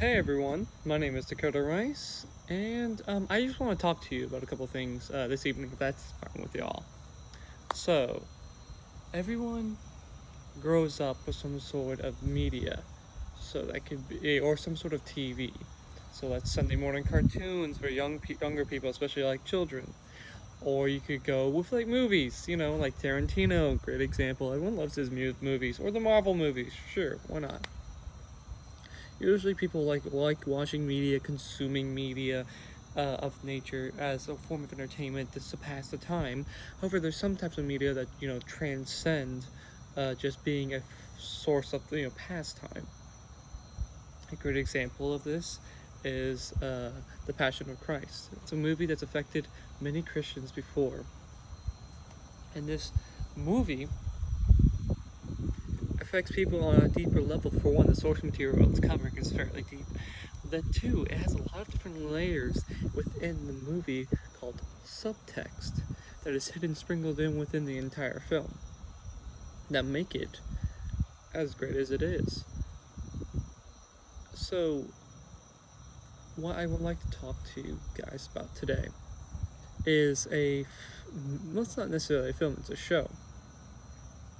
Hey everyone, my name is Dakota Rice, and I just want to talk to you about a couple things this evening, if that's fine with y'all. So, everyone grows up with some sort of media, so that could be, or some sort of TV. So that's Sunday morning cartoons for younger people, especially like children. Or you could go with like movies, like Tarantino, great example. Everyone loves his movies, or the Marvel movies. Sure, why not? Usually, people like watching media, consuming media of nature as a form of entertainment to pass the time. However, there's some types of media that transcend just being a source of pastime. A great example of this is The Passion of Christ. It's a movie that's affected many Christians before, and this movie affects people on a deeper level. For one, the source material it's covering is fairly deep. That two, it has a lot of different layers within the movie called subtext that is hidden, sprinkled in within the entire film, that make it as great as it is. So, what I would like to talk to you guys about today is well, it's not necessarily a film, it's a show.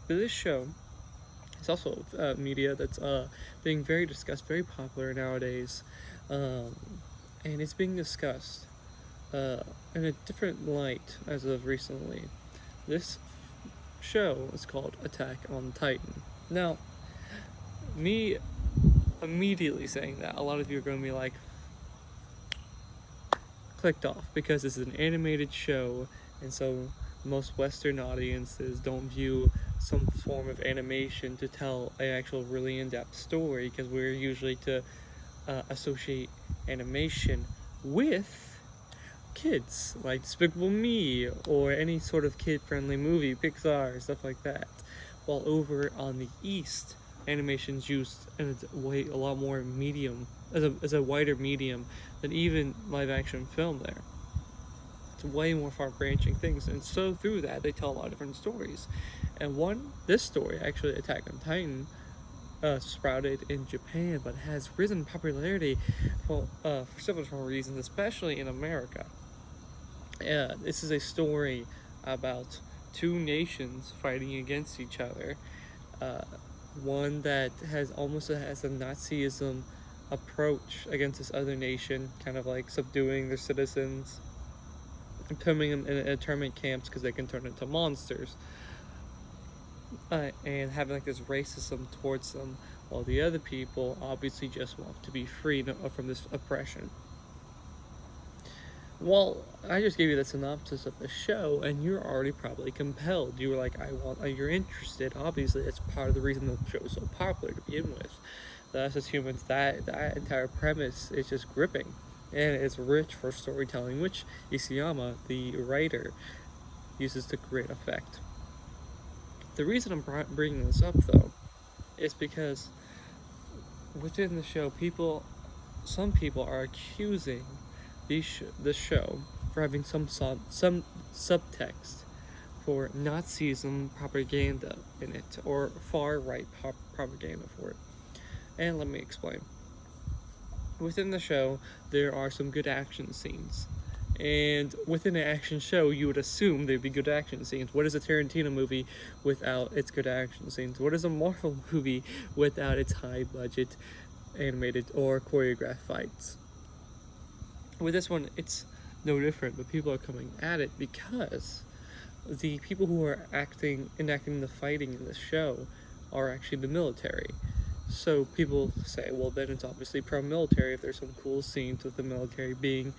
But this show is also media that's being very discussed, very popular nowadays, um, and it's being discussed uh, in a different light as of recently. This show is called Attack on Titan. Now, me immediately saying that, a lot of you are going to be like, clicked off because this is an animated show, and so most Western audiences don't view some form of animation to tell an actual really in-depth story, because we're usually to associate animation with kids, like Despicable Me or any sort of kid-friendly movie, Pixar, stuff like that. While over on the East, animation's used in a lot more medium, as a wider medium than even live-action film there. It's way more far-branching things, and so through that, they tell a lot of different stories. And this story, actually, Attack on Titan, sprouted in Japan, but has risen in popularity for several different reasons, especially in America. This is a story about two nations fighting against each other. Uh, One that has a Nazism approach against this other nation, kind of like subduing their citizens, and putting them in internment camps because they can turn into monsters, and having like this racism towards them, while the other people obviously just want to be free from this oppression. Well, I just gave you the synopsis of the show, and you're already probably compelled. You were like, you're interested. Obviously, it's part of the reason the show is so popular to begin with. Us as humans, that entire premise is just gripping, and it's rich for storytelling, which Isayama, the writer, uses to great effect. The reason I'm bringing this up, though, is because within the show, some people are accusing the show for having some subtext for Nazism propaganda in it, or far right propaganda for it. And let me explain. Within the show, there are some good action scenes. And within an action show, you would assume there'd be good action scenes. What is a Tarantino movie without its good action scenes? What is a Marvel movie without its high budget animated or choreographed fights? With this one, it's no different, but people are coming at it because the people who are enacting the fighting in the show are actually the military. So people say, well, then it's obviously pro-military if there's some cool scenes with the military being,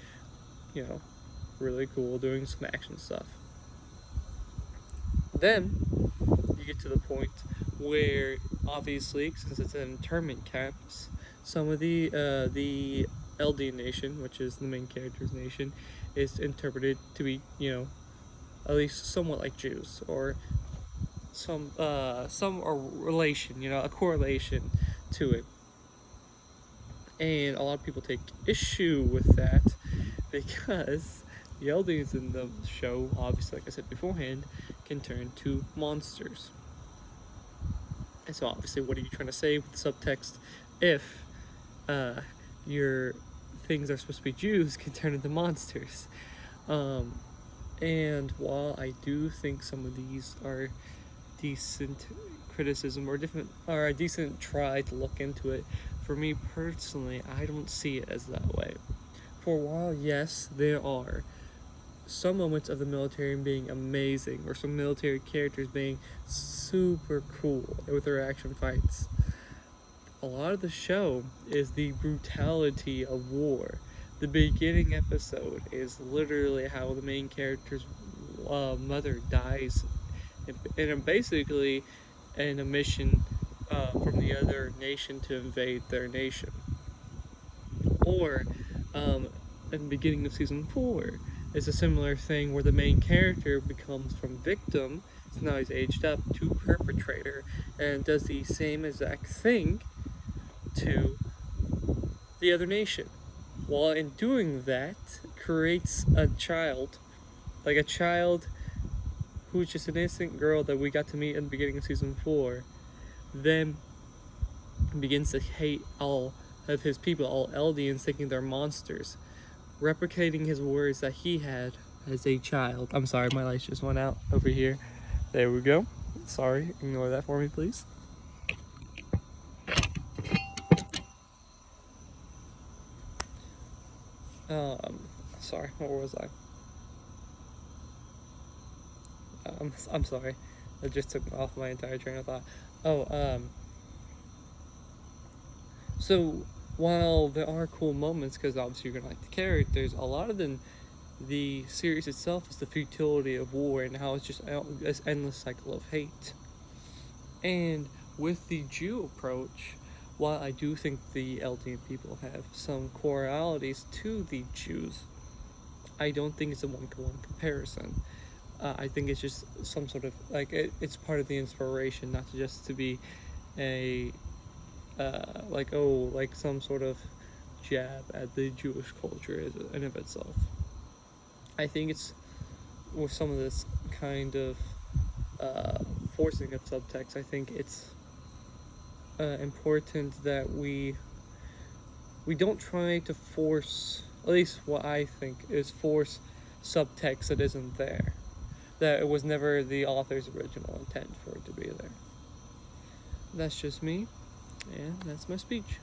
you know, really cool, doing some action stuff. Then you get to the point where, obviously, since it's an internment camps, some of the LD nation, which is the main character's nation, is interpreted to be, at least somewhat like Jews, or some relation, a correlation to it. And a lot of people take issue with that because the LDs in the show, obviously, like I said beforehand, can turn to monsters. And so, obviously, what are you trying to say with subtext if your things that are supposed to be Jews can turn into monsters. And while I do think some of these are decent criticism or different or a decent try to look into it, for me personally, I don't see it as that way. For a while, yes, there are some moments of the military being amazing, or some military characters being super cool with their action fights. A lot of the show is the brutality of war. The beginning episode is literally how the main character's mother dies, and basically in a mission from the other nation to invade their nation. Or in the beginning of season 4, it's a similar thing where the main character becomes from victim, so now he's aged up, to perpetrator, and does the same exact thing to the other nation. While in doing that, creates a child, like a child who's just an innocent girl that we got to meet in the beginning of season 4, then begins to hate all of his people, all Eldians, thinking they're monsters, replicating his words that he had as a child. I'm sorry, my lights just went out over here. There we go. Sorry, ignore that for me, please. Sorry, where was I? I'm sorry. That just took off my entire train of thought. Oh, so while there are cool moments, because obviously you're gonna like the characters, a lot of the series itself is the futility of war and how it's just this endless cycle of hate. And with the Jew approach, while I do think the Eldian people have some coralities to the Jews, I don't think it's a one-to-one comparison. I think it's just some sort of like it's part of the inspiration, not just to be a like some sort of jab at the Jewish culture in of itself. I think it's with some of this kind of forcing of subtext. I think it's important that we don't try to force. At least what I think is force subtext that isn't there. That it was never the author's original intent for it to be there. That's just me, and that's my speech.